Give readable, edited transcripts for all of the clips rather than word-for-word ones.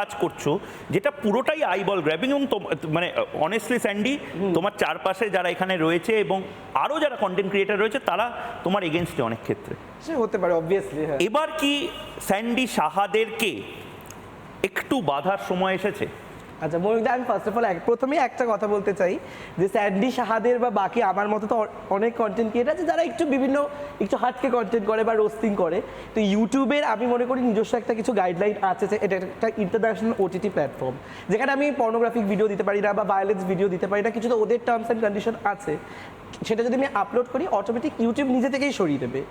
কাজ করছো যেটা পুরোটাই আইবল গ্র্যাবিং এবং মানে অনেস্টলি স্যান্ডি তোমার চারপাশে যারা এখানে রয়েছে এবং আরও যারা কন্টেন্ট ক্রিয়েটার রয়েছে তারা তোমার এগেনস্টে অনেক ক্ষেত্রে সে হতে পারে অবভিয়াসলি। হ্যাঁ, এবার কি স্যান্ডি সাহাদেরকে একটু বাধার সময় এসেছে? আচ্ছা মনিকদা, আমি ফার্স্ট অফ অল প্রথমেই একটা কথা বলতে চাই যে স্যান্ডি সাহাদের বা বাকি আমার মতো তো অনেক কন্টেন্ট ক্রিয়েটার আছে যারা একটু হাটকে কন্টেন্ট করে বা রোস্টিং করে। তো ইউটিউবের আমি মনে করি নিজস্ব একটা কিছু গাইডলাইন আছে যে এটা একটা ইন্টারন্যাশনাল ওটিটি প্ল্যাটফর্ম, যেখানে আমি পর্নোগ্রাফিক ভিডিও দিতে পারি না বা ভায়োলেন্স ভিডিও দিতে পারি না, কিছু তো ওদের টার্মস অ্যান্ড কন্ডিশন আছে। সেটা যদি আমি আপলোড করি অটোমেটিক ইউটিউব নিজে থেকেই সরিয়ে দেবে।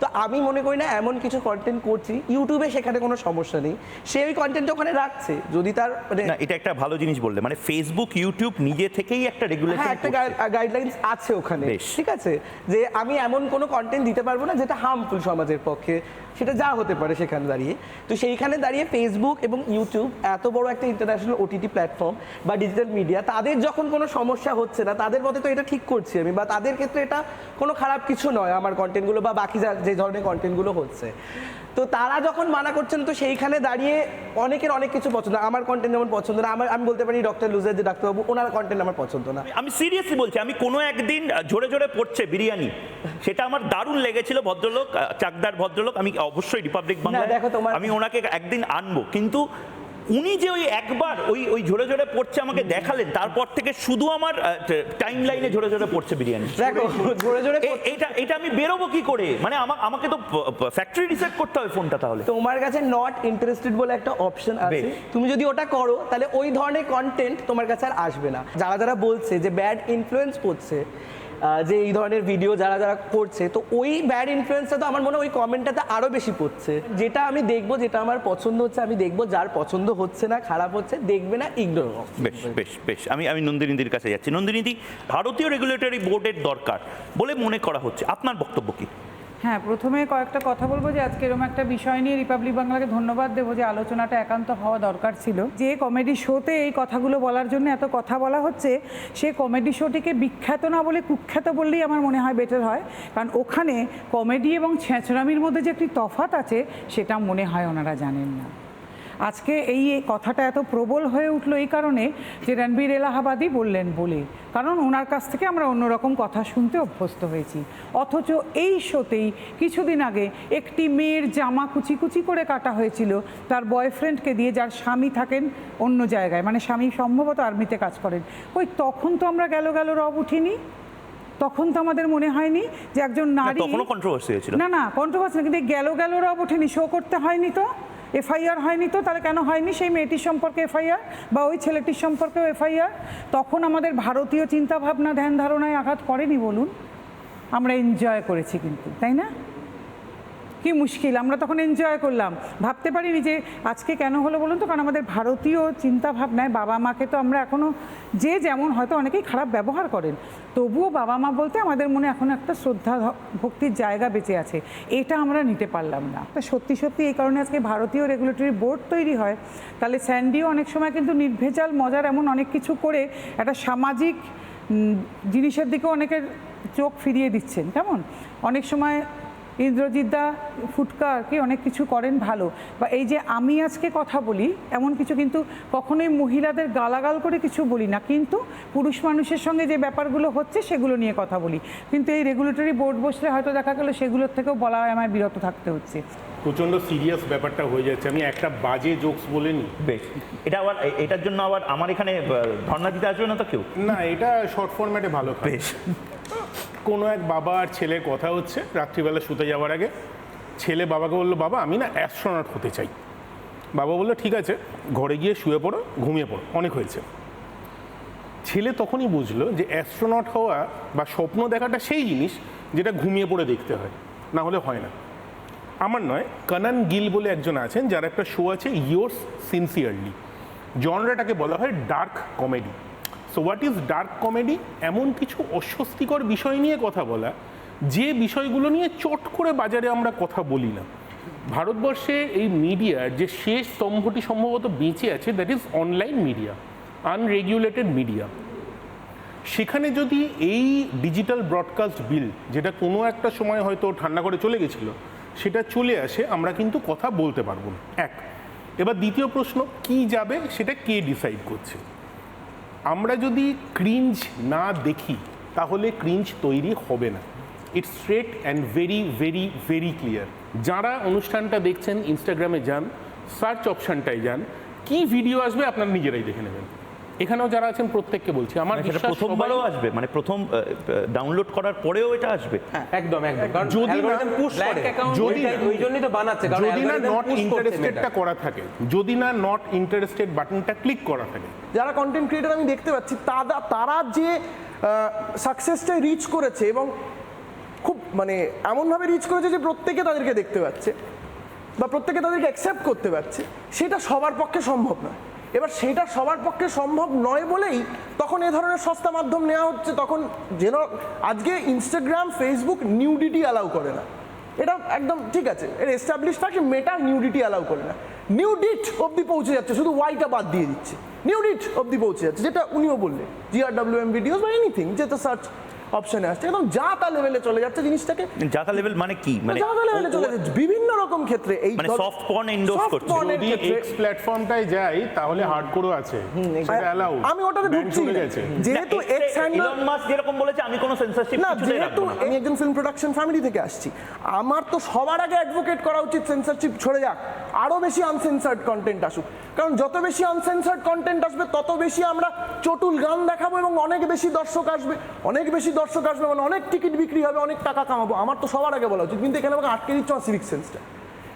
তো আমি মনে করি না এমন কিছু কন্টেন্ট করছি ইউটিউবে সেখানে কোনো সমস্যা নেই, সে ওই কন্টেন্টটা ওখানে রাখছে। যদি তার মানে না, এটা একটা ভালো জিনিস বললে, মানে ফেসবুক ইউটিউব নিজে থেকেই একটা রেগুলেশন, হ্যাঁ একটা গাইডলাইন্স আছে ওখানে, ঠিক আছে, যে আমি এমন কোনো কন্টেন্ট দিতে পারবো না যেটা হার্মফুল সমাজের পক্ষে, সেটা যা হতে পারে সেখানে দাঁড়িয়ে। তো সেইখানে দাঁড়িয়ে ফেসবুক এবং ইউটিউব এত বড় একটা ইন্টারন্যাশনাল ওটিটি প্ল্যাটফর্ম বা ডিজিটাল মিডিয়া, তাদের যখন কোনো সমস্যা হচ্ছে না তাদের মতে তো এটা ঠিক করছি আমি, বা তাদের ক্ষেত্রে এটা কোনো খারাপ কিছু নয় আমার কন্টেন্টগুলো বা বাকি যে ধরনের কন্টেন্টগুলো হচ্ছে। তো তারা যখন মানা করছেন তো সেইখানে দাঁড়িয়ে অনেকের অনেক কিছু পছন্দ, আমার কন্টেন্ট যেমন পছন্দ না, আমি বলতে পারি ডক্টর লুজার যে ডাক্তারবাবু ওনার কন্টেন্ট আমার পছন্দ না। আমি সিরিয়াসলি বলছি, আমি কোনো একদিন ঝরে ঝরে পড়ছে বিরিয়ানি, সেটা আমার দারুণ লেগেছিল, ভদ্রলোক, চাকদার ভদ্রলোক, আমি অবশ্যই রিপাবলিক বাংলা আমি ওনাকে একদিন আনবো, কিন্তু উনি যে ওই একবার ওই ঝরে ঝরে পড়ছে আমাকে দেখালেন, তারপর থেকে শুধু আমার টাইম লাইনে ঝরে ঝরে পড়ছে বিরিয়ানি। দেখো ঝরে ঝরে এটা আমি বেরোবো কি করে? মানে আমাকে তো ফ্যাক্টরি রিসেট করতে হবে ফোনটা। তাহলে তোমার কাছে নট ইন্টারেস্টেড বলে একটা অপশন আছে, তুমি যদি ওটা করো তাহলে ওই ধরনের কন্টেন্ট তোমার কাছে আর আসবে না। যারা যারা বলছে যে ব্যাড ইনফ্লুয়েন্স পড়ছে, যে এই ধরনের ভিডিও যারা যারা করছে, তো ওই ব্যাড ইনফ্লুয়েন্সটা তো আমার মনে হয় ওই কমেন্টটাতে আরও বেশি পড়ছে। যেটা আমি দেখবো, যেটা আমার পছন্দ হচ্ছে আমি দেখবো, যার পছন্দ হচ্ছে না, খারাপ হচ্ছে দেখবে না, ইগনোর করো। বেশ বেশ বেশ, আমি নন্দিনীদির কাছে যাচ্ছি। নন্দিনীদি, ভারতীয় রেগুলেটরি বোর্ডের দরকার বলে মনে করা হচ্ছে, আপনার বক্তব্য কি? হ্যাঁ, প্রথমে কয়েকটা কথা বলবো যে আজকে এরকম একটা বিষয় নিয়ে রিপাবলিক বাংলাকে ধন্যবাদ দেবো যে আলোচনাটা একান্ত হওয়া দরকার ছিল। যে কমেডি শোতে এই কথাগুলো বলার জন্য এত কথা বলা হচ্ছে, সে কমেডি শোটিকে বিখ্যাত না বলে কুখ্যাত বললেই আমার মনে হয় বেটার হয়, কারণ ওখানে কমেডি এবং ছেঁচড়ামির মধ্যে যে একটি তফাৎ আছে সেটা মনে হয় ওনারা জানেন না। আজকে এই কথাটা এত প্রবল হয়ে উঠলো এই কারণে যে রণবীর এলাহাবাদী বললেন বলে, কারণ ওনার কাছ থেকে আমরা অন্যরকম কথা শুনতে অভ্যস্ত হয়েছি। অথচ এই শোতেই কিছুদিন আগে একটি মেয়ের জামা কুচি কুচি করে কাটা হয়েছিল তার বয়ফ্রেন্ডকে দিয়ে, যার স্বামী থাকেন অন্য জায়গায়, মানে স্বামী সম্ভবত আর্মিতে কাজ করেন। ওই তখন তো আমরা গেল রব উঠিনি, তখন তো আমাদের মনে হয়নি যে একজন নারী, তখনও কন্ট্রোভার্সি হয়েছিল না কন্ট্রোভার্সি না, কিন্তু গেল রব ওঠেনি, শো করতে হয়নি, তো এফআইআর হয়নি, তো তাহলে কেন হয়নি সেই মেয়েটির সম্পর্কে এফআইআর বা ওই ছেলেটির সম্পর্কেও এফআইআর? তখন আমাদের ভারতীয় চিন্তাভাবনা ধ্যান ধারণায় আঘাত করেনি বলুন? আমরা এনজয় করেছি কিন্তু, তাই না? কি মুশকিল, আমরা তখন এনজয় করলাম, ভাবতে পারিনি যে আজকে কেন হলো বলুন তো, কারণ আমাদের ভারতীয় চিন্তাভাবনায় বাবা মাকে তো আমরা এখনও, যে যেমন হয়তো অনেকেই খারাপ ব্যবহার করেন, তবুও বাবা মা বলতে আমাদের মনে এখনও একটা শ্রদ্ধা ভক্তির জায়গা বেঁচে আছে, এটা আমরা নিতে পারলাম না। তা সত্যি এই কারণে আজকে ভারতীয় রেগুলেটরি বোর্ড তৈরি হয়, তাহলে স্যান্ডিও অনেক সময় কিন্তু নির্ভেজাল মজার এমন অনেক কিছু করে একটা সামাজিক জিনিসের দিকেও অনেকের চোখ ফিরিয়ে দিচ্ছেন। কেমন অনেক সময় ইন্দ্রজিৎ দা ফুটকার কি অনেক কিছু করেন ভালো, বা এই যে আমি আজকে কথা বলি এমন কিছু, কিন্তু কখনোই মহিলাদের গালাগাল করে কিছু বলি না, কিন্তু পুরুষ মানুষের সঙ্গে যে ব্যাপারগুলো হচ্ছে সেগুলো নিয়ে কথা বলি, কিন্তু এই রেগুলেটরি বোর্ড বসলে হয়তো দেখা গেলো সেগুলোর থেকেও বলা হয় আমায় বিরত থাকতে হচ্ছে। প্রচণ্ড সিরিয়াস ব্যাপারটা হয়ে যাচ্ছে, আমি একটা বাজে জোকস বলে নিই। বেশ, এটা আবার এটার জন্য আবার আমার এখানে ধর্ণা দিতে আসবে না তো কেউ? না, এটা শর্ট ফরম্যাটে ভালো। বেশ, কোনো এক বাবা আর ছেলের কথা হচ্ছে রাত্রিবেলা শুতে যাওয়ার আগে। ছেলে বাবাকে বললো, বাবা আমি না অ্যাস্ট্রোনট হতে চাই। বাবা বললো ঠিক আছে, ঘরে গিয়ে শুয়ে পড়ো, ঘুমিয়ে পড়ো, অনেক হয়েছে। ছেলে তখনই বুঝলো যে অ্যাস্ট্রোনট হওয়া বা স্বপ্ন দেখাটা সেই জিনিস যেটা ঘুমিয়ে পড়ে দেখতে হয়, না হলে হয় না। আমার নয়, কানান গিল বলে একজন আছেন যার একটা শো আছে ইয়োর্স সিনসিয়ারলি, জনরাটাকে বলা হয় dark comedy. So what is dark comedy? এমন কিছু অস্বস্তিকর বিষয় নিয়ে কথা বলা, যে বিষয়গুলো নিয়ে চট করে বাজারে আমরা কথা বলি না। ভারতবর্ষে এই মিডিয়ার যে শেষ স্তম্ভটি সম্ভবত বেঁচে আছে, that is online media, unregulated media. সেখানে যদি এই ডিজিটাল ব্রডকাস্ট বিল, যেটা কোনো একটা সময় হয়তো ঠান্ডা করে চলে গেছিলো, সেটা চলে আসে, আমরা কিন্তু কথা বলতে পারবো না। এক, এবার দ্বিতীয় প্রশ্ন, কি যাবে সেটা কে ডিসাইড করছে? আমরা যদি ক্রিঞ্জ না দেখি তাহলে ক্রিঞ্জ তৈরি হবে না। It's straight and very very very clear. যারা অনুষ্ঠানটা দেখছেন ইনস্টাগ্রামে যান, সার্চ অপশানটায় যান, কি ভিডিও আসবে আপনারা নিজেরাই দেখে নেবেন। এখানেও যারা আছেন প্রত্যেককে বলছি, আমার সেটা বিশ্বাস প্রথমবারও আসবে, মানে প্রথম ডাউনলোড করার পরেও এটা আসবে। একদম কারণ যদি না অ্যালগরিদম পুশ করে, যদি ওই জন্যই তো বানাচ্ছে, কারণ যদি না অ্যালগরিদম নট পুশ করছে ইন্টারেস্টেডটা করা থাকে, যদি না নট ইন্টারেস্টেড বাটনটা ক্লিক করা থাকে। যারা কন্টেন্ট ক্রিয়েটর আমি দেখতে পাচ্ছি তারা যে সাকসেসটা রিচ করেছে এবং খুব মানে এমনভাবে রিচ করেছে যে প্রত্যেকে তাদেরকে দেখতে পাচ্ছে বা প্রত্যেকে তাদেরকে অ্যাকসেপ্ট করতে পারছে, সেটা সবার পক্ষে সম্ভব নয়। এবার সেটা সবার পক্ষে সম্ভব নয় বলেই তখন এ ধরনের সস্তা মাধ্যম নেওয়া হচ্ছে। তখন যেন আজকে ইনস্টাগ্রাম, ফেসবুক নিউডিটি অ্যালাউ করে না, এটা একদম ঠিক আছে, এর এস্টাবলিশ থাকে। মেটা নিউডিটি অ্যালাউ করে না, নিউডিট অবধি পৌঁছে যাচ্ছে, শুধু ওয়াইটা বাদ দিয়ে দিচ্ছে, নিউডিট অবধি পৌঁছে যাচ্ছে, যেটা উনিও বললেন GRWM ভিডিওস বা এনিথিং যেটা সার্চ অপশনে আসছে, একদম যা তা লেভেলে চলে যাচ্ছে জিনিসটাকে। যাতা লেভেল মানে কি? মানে যা তা লেভেলে চলে যাচ্ছে বিভিন্ন রকম ক্ষেত্রে। এই মানে সফট পর্ন এন্ডোর্স করছে। যদি এক্স প্ল্যাটফর্মটায় যাই তাহলে হার্ডকোরও আছে, সেটা অ্যালাউ। আমি ওটাতে ঢুকছি না, গেছে। যেহেতু এক্স হ্যান্ডেল ইলন মাস্ক যেরকম বলেছে, আমি কোনো সেন্সরশিপ না, কিছুতেই যেহেতু রাখবো না। আমি একজন ফিল্ম প্রোডাকশন ফ্যামিলি থেকে আসছি, আমার তো সবার আগে অ্যাডভোকেট করা উচিত সেন্সরশিপ ছড়ে যাক, আরো বেশি আনসেন্সার্ড কন্টেন্ট আসুক। কারণ যত বেশি আনসেন্সার্ড কন্টেন্ট আসবে তত বেশি আমরা চটুল গান দেখাবো এবং অনেক বেশি দর্শক আসবে, অনেক বেশি দর্শক আসবে মানে অনেক টিকিট বিক্রি হবে, অনেক টাকা কামাবো। আমার তো সবার আগে বলা উচিত, কিন্তু এখানে আমাকে আটকে দিচ্ছে আমার সিভিক সেন্সটা,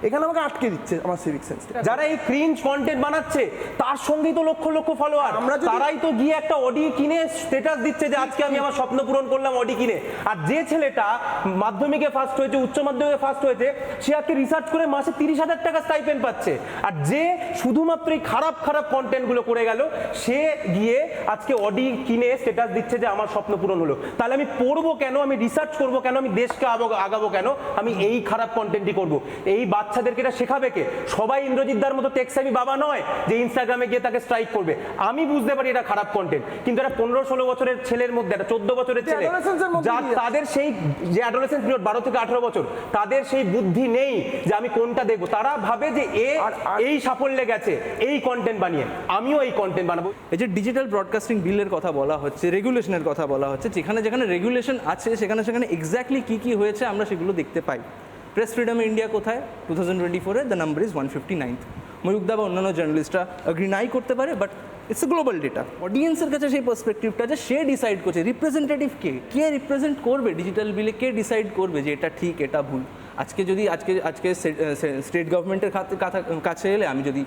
এখানে আমাকে আটকে দিচ্ছে আমার সিভিক সেন্সটা। যারা এই ক্রিঞ্জ কন্টেন্ট বানাচ্ছে তার সঙ্গেই তো লক্ষ লক্ষ ফলোয়ার, আমরা যদি- তারাই তো গিয়ে একটা অডি কিনে স্ট্যাটাস দিচ্ছে যে আজকে আমি আমার স্বপ্ন পূরণ করলাম অডি কিনে। আর যে ছেলেটা মাধ্যমিকে ফার্স্ট হয়েছে, উচ্চ মাধ্যমিকে ফার্স্ট হয়েছে, সে আজকে রিসার্চ করে মাসে 30,000 টাকা স্টাইপেন্ড পাচ্ছে। আর যে শুধুমাত্র এই খারাপ খারাপ কন্টেন্টগুলো করে গেল, সে গিয়ে আজকে অডি কিনে স্ট্যাটাস দিচ্ছে যে আমার স্বপ্ন পূরণ হলো। তাহলে আমি পড়বো কেন, আমি রিসার্চ করবো কেন, আমি দেশকে আগাবো কেন, আমি এই খারাপ কন্টেন্টই করবো? এই বাচ্চাদেরকে এটা শেখাবে কে? সবাই ইন্দ্রজিৎ দার মতো টেক্সামি বাবা নয় যে ইনস্টাগ্রামে গিয়ে তাকে স্ট্রাইক করবে। আমি বুঝতে পারি এটা খারাপ কন্টেন্ট, কিন্তু এটা 15-16 বছরের ছেলের মধ্যে, একটা 14 বছরের ছেলে, তাদের সেই যে অ্যাডোলেসেন্স পিরিয়ড 12 থেকে 18 বছর, তাদের সেই বুদ্ধি নেই যে আমি কোনটা দেখবো। তারা ভাবে যে এই সাফল্যে গেছে এই কন্টেন্ট বানিয়ে, আমিও এই কন্টেন্ট বানাবো। এই যে ডিজিটাল ব্রডকাস্টিং বিলের কথা বলা হচ্ছে, রেগুলেশনের কথা বলা হচ্ছে, যেখানে যেখানে রেগুলেশন আছে সেখানে সেখানে এক্স্যাক্টলি কী কী হয়েছে আমরা সেগুলো দেখতে পাই। প্রেস ফ্রিডম ইন্ডিয়া কোথায়? 2024-এ দ্য নাম্বার ইজ 159th। ময়ূকদা বা অন্যান্য জার্নালিস্টরা অ্যাগ্রি নাই করতে পারে, but it's a global data. অডিয়েন্সের কাছে সেই পার্সপেক্টিভটা যে সে ডিসাইড করছে, রিপ্রেজেন্টেটিভ কে রিপ্রেজেন্ট করবে ডিজিটাল বিলে, কে ডিসাইড করবে যে এটা ঠিক এটা ভুল। আজকে যদি আজকে স্টেট গভর্নমেন্টের কাছে এলে আমি যদি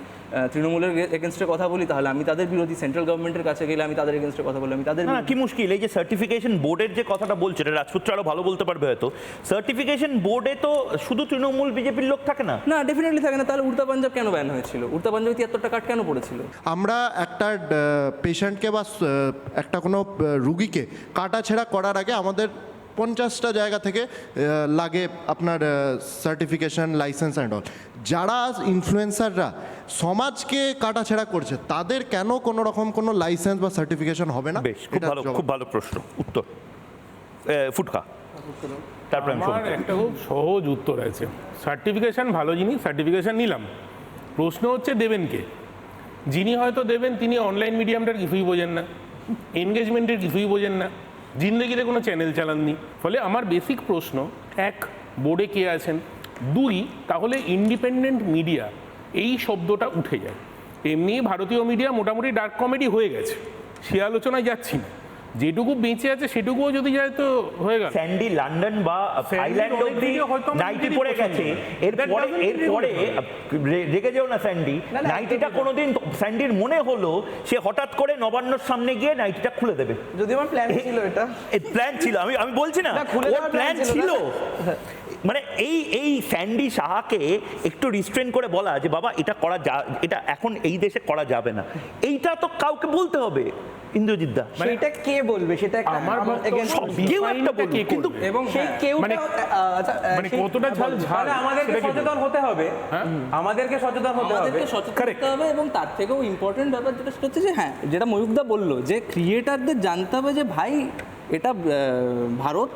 তৃণমূলের এগেনস্টে কথা বলি, তাহলে আমি তাদের বিরোধী। সেন্ট্রাল গভর্নমেন্টের কাছে গেলে আমি তাদের এগেনস্টে কথা বলি, আমি তাদের না, কি মুশকিল এই যে সার্টিফিকেশন বোর্ডের যে কথাটা বলছে, এটা রাজপুত্র আরো ভালো বলতে পারবে হয়তো। সার্টিফিকেশন বোর্ডে তো শুধু তৃণমূল বিজেপির লোক থাকে না। না, ডেফিনেটলি থাকে না। তাহলে উড়তা পাঞ্জাব কেন ব্যান হয়েছিল? উড়তা পাঞ্জাবে 73টা কাট কেন পড়েছিল? আমরা একটা পেশেন্টকে বা একটা কোনো রুগীকে কাটাছেঁড়া করার আগে আমাদের 50টা জায়গা থেকে লাগে আপনার সার্টিফিকেশন, লাইসেন্স অ্যান্ড অল। যারা ইনফ্লুয়েন্সাররা সমাজকে কাটাছেঁড়া করছে, তাদের কেন কোনো রকম কোনো লাইসেন্স বা সার্টিফিকেশন হবে না? বেশ, খুব ভালো প্রশ্ন। উত্তর ফুটকা, তারপরে আমি আমার একটা খুব সহজ উত্তর আছে। সার্টিফিকেশন ভালো জিনিস, সার্টিফিকেশন নিলাম, প্রশ্ন হচ্ছে দেবেন কে? যিনি হয়তো দেবেন তিনি অনলাইন মিডিয়ামটার কিছুই বোঝেন না, এনগেজমেন্টের কিছুই বোঝেন না, জিন্দগিতে কোনো চ্যানেল চালাননি। ফলে আমার বেসিক প্রশ্ন, এক, বোর্ডে কে আছেন? দুই, তাহলে ইন্ডিপেন্ডেন্ট মিডিয়া এই শব্দটা উঠে যায়। এমনি ভারতীয় মিডিয়া মোটামুটি ডার্ক কমেডি হয়ে গেছে, সে আলোচনায় যাচ্ছি না। যেটুকু বেঁচে আছে সেটুকুও যদি যায় তো হয়ে গেল। স্যান্ডি লন্ডন বা আইল্যান্ড অবধি নাইটি পড়ে গেছে, এরপরে রেগে যেও না স্যান্ডি, নাইটিটা কোনোদিন স্যান্ডির মনে হলো সে হঠাৎ করে নবান্নর সামনে গিয়ে নাইটিটা খুলে দেবে। যদি আমার প্ল্যান ছিল, এটা প্ল্যান ছিল, আমি বলছি না ওর প্ল্যান ছিল। মানে এই স্যান্ডি সাহাকে একটু রিস্ট্রেন করে বলা যে বাবা এটা এটা এখন এই দেশে করা যাবে না, এইটা তো কাউকে বলতে হবে। ইন্দ্রজিৎ দা, সেটা কে বলবে? সেটা আমার কেউ একটা বলবে, কিন্তু এবং সেই কেউ মানে কতটা ঝাল তাহলে আমাদেরকে সচেতন হতে হবে, আমাদেরকে সচেতন হতে হবে, আমাদেরকে সচেতন হতে হবে। এবং তার থেকেও ইম্পর্টেন্ট ব্যাপার যেটা সেটা হচ্ছে যে হ্যাঁ, যেটা ময়ূকদা বললো যে ক্রিয়েটারদের জানতে হবে যে ভাই এটা ভারত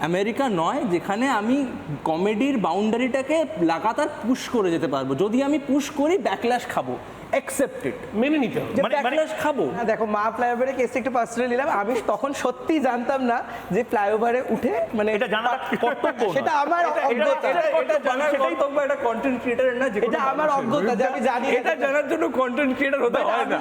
আমেরিকা নয় যেখানে আমি কমেডির বাউন্ডারিটাকে লাগাতার পুশ করে যেতে পারবো। যদি আমি পুশ করি ব্যাকল্যাশ খাবো, অ্যাকসেপ্টেড, মেনে নিতে হবে। যে মানে- ব্যাকল্যাশ খাবো। হ্যাঁ, দেখো মা ফ্লাইওভারের কেসটা একটু পার্সোনালি নিলাম, আমি তখন সত্যি জানতাম না যে ফ্লাইওভারে উঠে মানে এটা জানাটা কর্তব্য নয়। সেটা আমার অজ্ঞতা, এটা জানার কর্তব্য এটা কন্টেন্ট ক্রিয়েটারের না, যে এটা আমার অজ্ঞতা যে আমি জানি না। এটা জানার জন্য কন্টেন্ট ক্রিয়েটার হতে হয় না।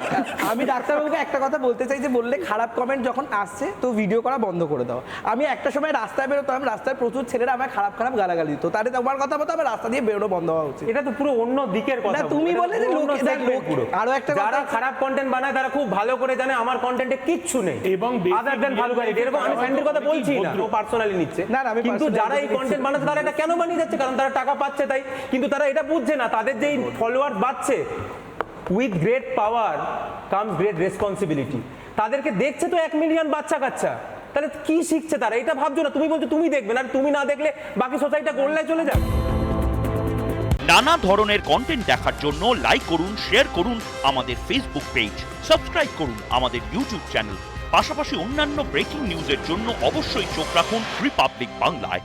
আমি ডাক্তারবাবুকে একটা কথা বলতে চাই যে বললে খারাপ কমেন্ট যখন আসছে তো ভিডিও করা বন্ধ করে দাও। আমি একটা সময় রাস্তায় বেরোতাম, রাস্তায় প্রচুর ছেলেরা আমায় খারাপ খারাপ গালাগালি দিত, তাহলে তোমার কথা মতো আমার রাস্তা দিয়ে বেরোনো বন্ধ হওয়া উচিত। এটা তো পুরো অন্য দিকের কথা। না, তুমি এটা তো বলে যে পুরো অন্য লোকে- দেখ, segment লোক- পুরো। আরো একটা কথা যারা আছে। খারাপ কন্টেন্ট বানায় তারা খুব ভালো করে জানে আমার কন্টেন্টে কিচ্ছু নেই এবং basic আদার দেন ভালো real life এরকম আমি এ স্যান্ডির কথা অনেকেই বলছি না, ভদ্র। ও পার্সোনালি নিচ্ছে। না, না, আমি কিন্তু personally যারা এই নিচ্ছি। কন্টেন্ট বানাচ্ছে তারা এটা কেন বানিয়ে যাচ্ছে? কারণ তারা টাকা পাচ্ছে তাই। কিন্তু তারা এটা বুঝছে না তাদের যেই ফলোয়ার বাড়ছে, with great power comes great responsibility. তাদেরকে দেখছে তো 1 মিলিয়ন বাচ্চা কাচ্চা, তাহলে কি শিখছে তারা? এটা ভাবছো না, তুমি বলছো তুমি দেখবে না, আর তুমি না দেখলে বাকি সোসাইটিটা গোল্লায় চলে যাবে। নানা ধরনের কন্টেন্ট দেখার জন্য লাইক করুন, শেয়ার করুন আমাদের ফেসবুক পেজ, সাবস্ক্রাইব করুন আমাদের ইউটিউব চ্যানেল। পাশাপাশি অন্যান্য ব্রেকিং নিউজের জন্য অবশ্যই চোখ রাখুন রিপাবলিক বাংলায়।